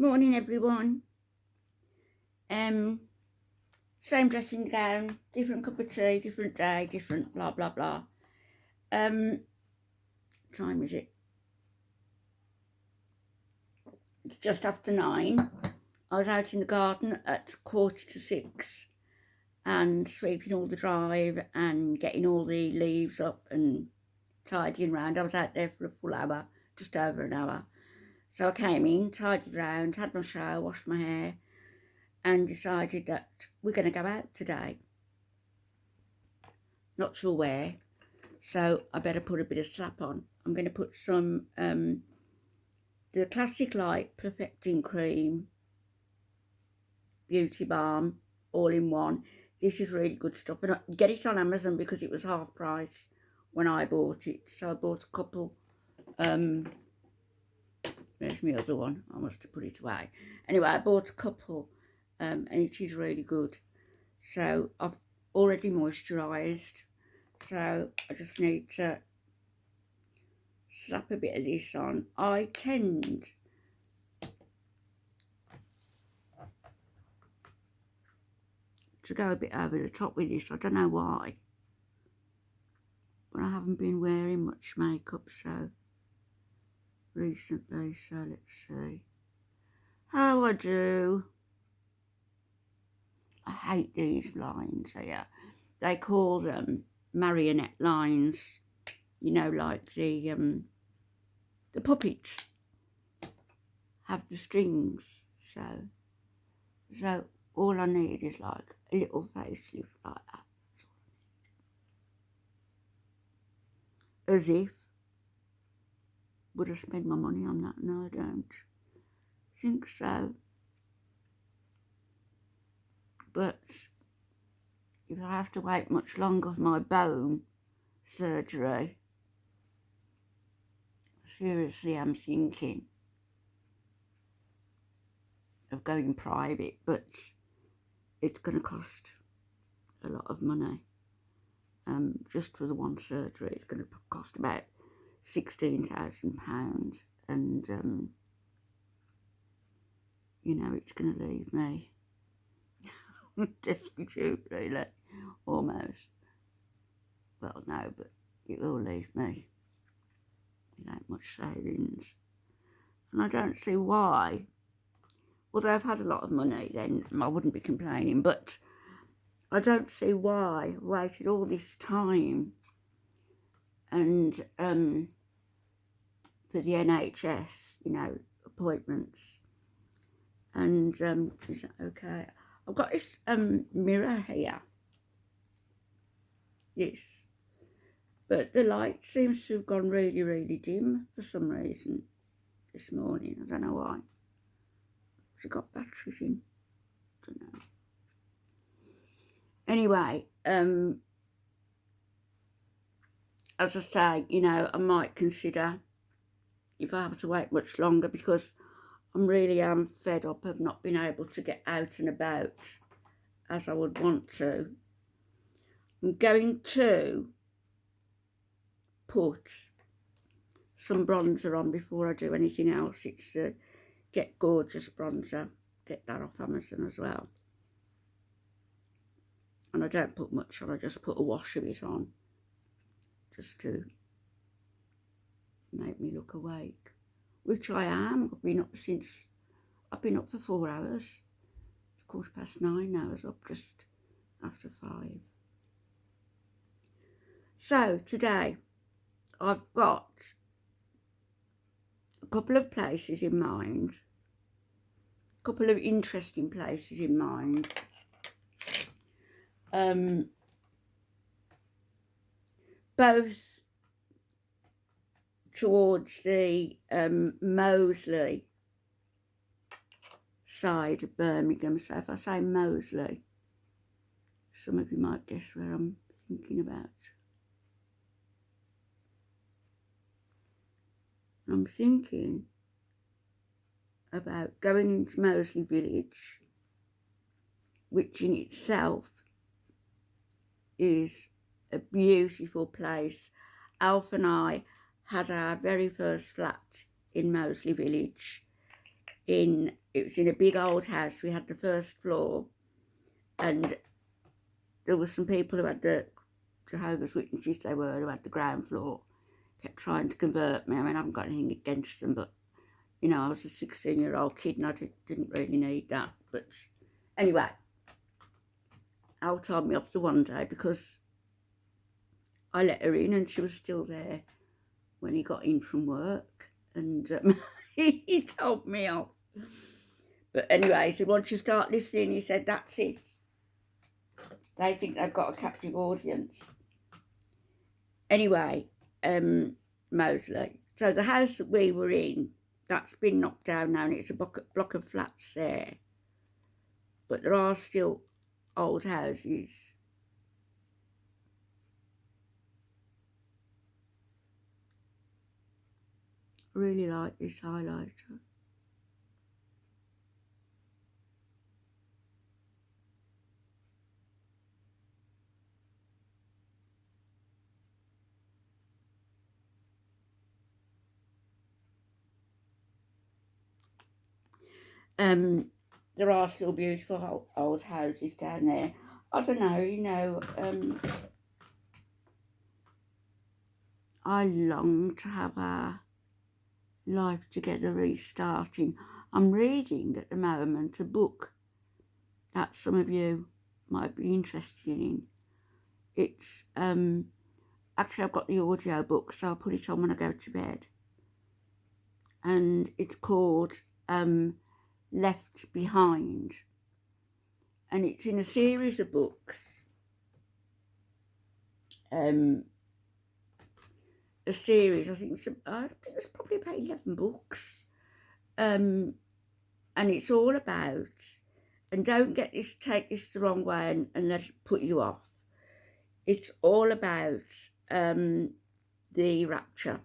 Morning everyone. Same dressing gown, different cup of tea, different day, different blah blah blah. Time is it? It's just after 9. I was out in the garden at 5:45 and sweeping all the drive and getting all the leaves up and tidying round. I was out there for a full hour, just over an hour. So I came in, tidied round, had my shower, washed my hair, and decided that we're going to go out today. Not sure where, so I better put a bit of slap on. I'm going to put some the Classic Light Perfecting Cream Beauty Balm all-in-one. This is really good stuff, and I get it on Amazon because it was half price when I bought it. So I bought a couple. There's my other one. I must have put it away. Anyway, I bought a couple, and it is really good. So I've already moisturised, so I just need to slap a bit of this on. I tend to go a bit over the top with this. I don't know why, but I haven't been wearing much makeup so recently, so let's see how I do. I hate these lines here. They call them marionette lines, you know, like the puppets have the strings. So all I need is like a little facelift like that. That's all I need. As if would I spend my money on that? No, I don't think so. But if I have to wait much longer for my bone surgery, seriously, I'm thinking of going private, but it's going to cost a lot of money. Just for the one surgery, it's going to cost about £16,000, and you know, it's going to leave me destitute, really, almost. Well, no, but it will leave me without much savings, and I don't see why. Although I've had a lot of money, then I wouldn't be complaining, but I don't see why I waited all this time and for the NHS, you know, appointments. And is that okay? I've got this mirror here. Yes. But the light seems to have gone really, really dim for some reason this morning. I don't know why. Has it got batteries in? I don't know. Anyway, as I say, you know, I might consider if I have to wait much longer, because I'm really fed up of not being able to get out and about as I would want to. I'm going to put some bronzer on before I do anything else. It's the Get Gorgeous bronzer. Get that off Amazon as well. And I don't put much on, I just put a wash of it on, just to make me look awake, which I am. I've been up for 4 hours. It's 9:15 now. I was up just after 5. So today I've got a couple of places in mind, a couple of interesting places in mind. Both towards the Moseley side of Birmingham. So if I say Moseley, some of you might guess where I'm thinking about. I'm thinking about going into Moseley Village, which in itself is a beautiful place. Alf and I had our very first flat in Moseley Village it was in a big old house. We had the first floor, and there were some people who had the Jehovah's Witnesses, they were, who had the ground floor, kept trying to convert me. I mean, I haven't got anything against them, but, you know, I was a 16-year-old kid and I didn't really need that. But anyway, Al told me off the one day because I let her in and she was still there when he got in from work, and he told me off. But anyway, he said, once you start listening, he said, that's it. They think they've got a captive audience. Anyway, Moseley. So the house that we were in, that's been knocked down now, and it's a block of flats there. But there are still old houses. I really like this highlighter. There are still beautiful old houses down there. I don't know, you know, I long to have our life together restarting. I'm reading at the moment a book that some of you might be interested in. It's, actually I've got the audio book, so I'll put it on when I go to bed. And it's called Left Behind. And it's in a series of books. A series, I think it's probably about 11 books. And it's all about, and don't take this the wrong way and let it put you off. It's all about the rapture,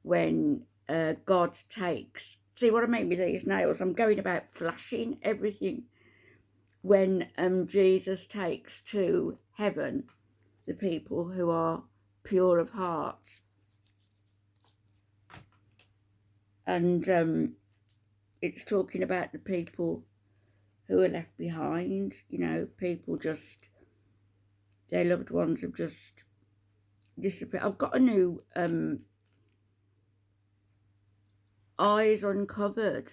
when God takes, see what I mean with these nails? I'm going about flashing everything. When Jesus takes to heaven the people who are pure of heart. And it's talking about the people who are left behind, you know, people just, their loved ones have just disappeared. I've got a new Eyes Uncovered,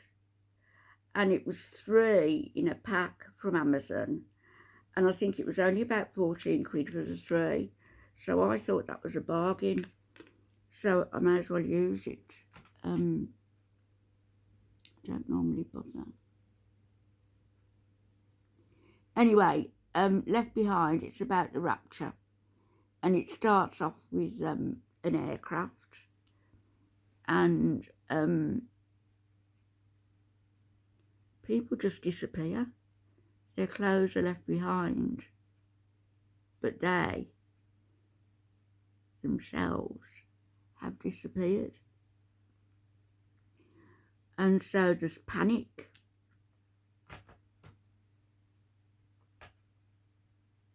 and it was 3 in a pack from Amazon, and I think it was only about 14 quid for the 3, so I thought that was a bargain, so I may as well use it. I don't normally bother. Anyway, Left Behind, it's about the rapture, and it starts off with an aircraft, and people just disappear. Their clothes are left behind, but they themselves have disappeared. And so there's panic.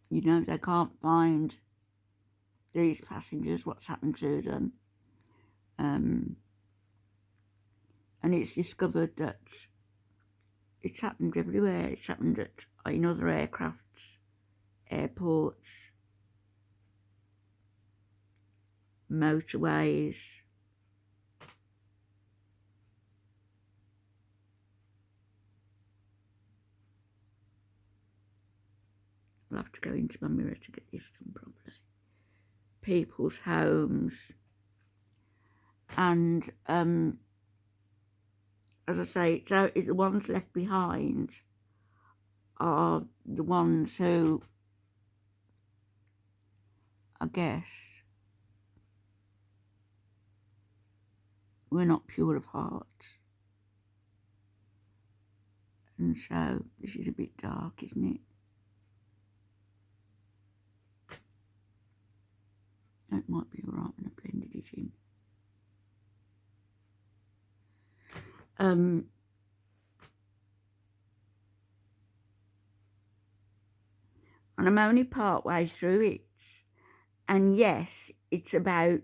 You know, they can't find these passengers, what's happened to them. And it's discovered that it's happened everywhere. It's happened in other aircrafts, airports, motorways. I'll have to go into my mirror to get this done properly. People's homes. And as I say, so the ones left behind are the ones who, I guess, were not pure of heart. And so this is a bit dark, isn't it? That might be all right when I blended it in. And I'm only part way through it. And yes, it's about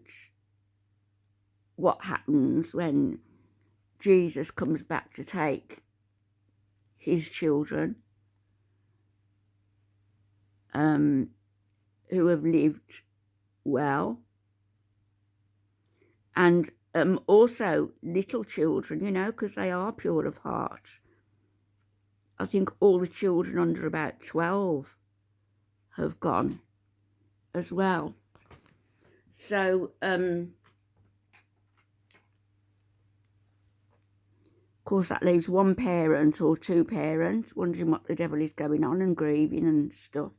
what happens when Jesus comes back to take his children who have lived well, and also little children, you know, because they are pure of heart. I think all the children under about 12 have gone as well. So, of course, that leaves one parent or two parents wondering what the devil is going on and grieving and stuff.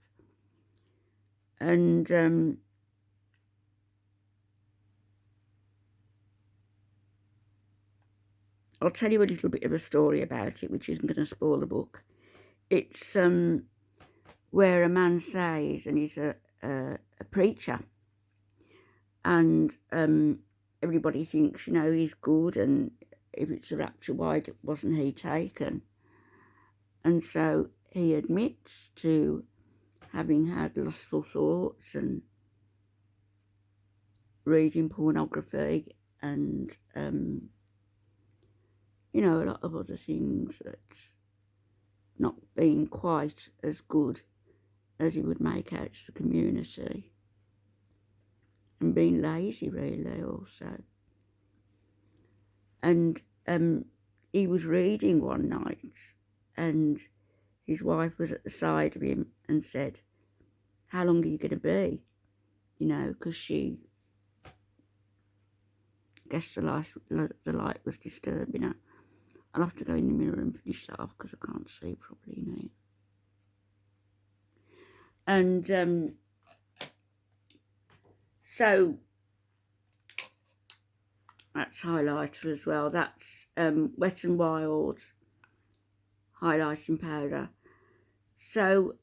And I'll tell you a little bit of a story about it, which isn't going to spoil the book. It's where a man says, and he's a preacher, and everybody thinks, you know, he's good, and if it's a rapture, why wasn't he taken? And so he admits to having had lustful thoughts and reading pornography and, you know, a lot of other things that's not being quite as good as he would make out to the community. And being lazy, really, also. And he was reading one night, and his wife was at the side of him and said, "How long are you going to be?" You know, because she guessed the light was disturbing her. I'll have to go in the mirror and finish that off because I can't see properly now. And so that's highlighter as well. That's Wet n Wild highlighting powder. So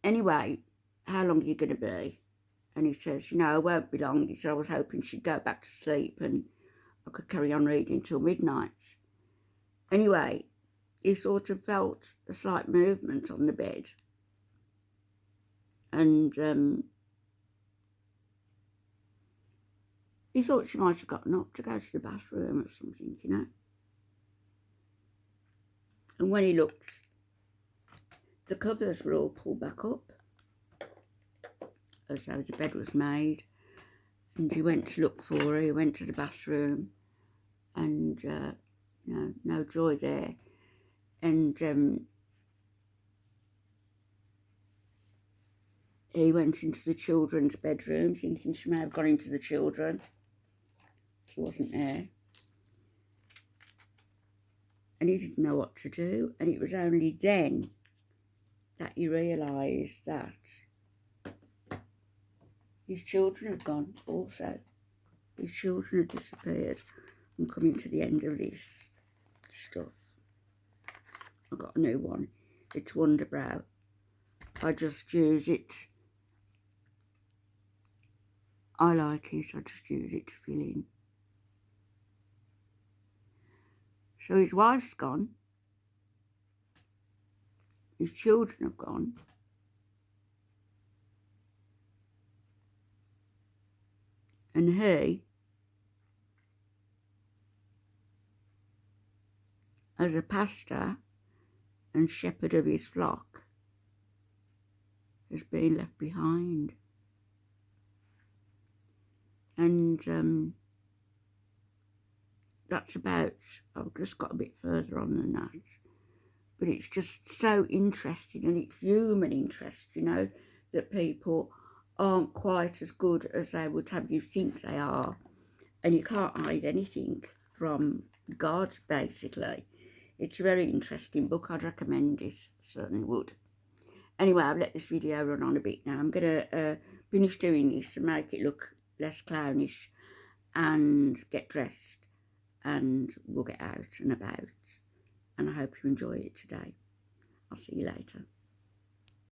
anyway, how long are you going to be? And he says, you know, I won't be long. He said, I was hoping she'd go back to sleep and I could carry on reading till midnight. Anyway, he sort of felt a slight movement on the bed. And he thought she might have gotten up to go to the bathroom or something, you know. And when he looked, the covers were all pulled back up, as though the bed was made. And he went to look for her. He went to the bathroom, and you know, no joy there. And he went into the children's bedroom, thinking she may have gone into the children. She wasn't there. And he didn't know what to do. And it was only then that he realised that his children had gone also. His children had disappeared. I'm coming to the end of this stuff. I've got a new one. It's Wonderbrow. I just use it. I like it. I just use it to fill in. So his wife's gone. His children have gone. And he, as a pastor and shepherd of his flock, has been left behind. And that's about, I've just got a bit further on than that. But it's just so interesting, and it's human interest, you know, that people aren't quite as good as they would have you think they are. And you can't hide anything from God, basically. It's a very interesting book. I'd recommend it, certainly would. Anyway, I've let this video run on a bit now. I'm going to finish doing this and make it look less clownish and get dressed, and we'll get out and about. And I hope you enjoy it today. I'll see you later.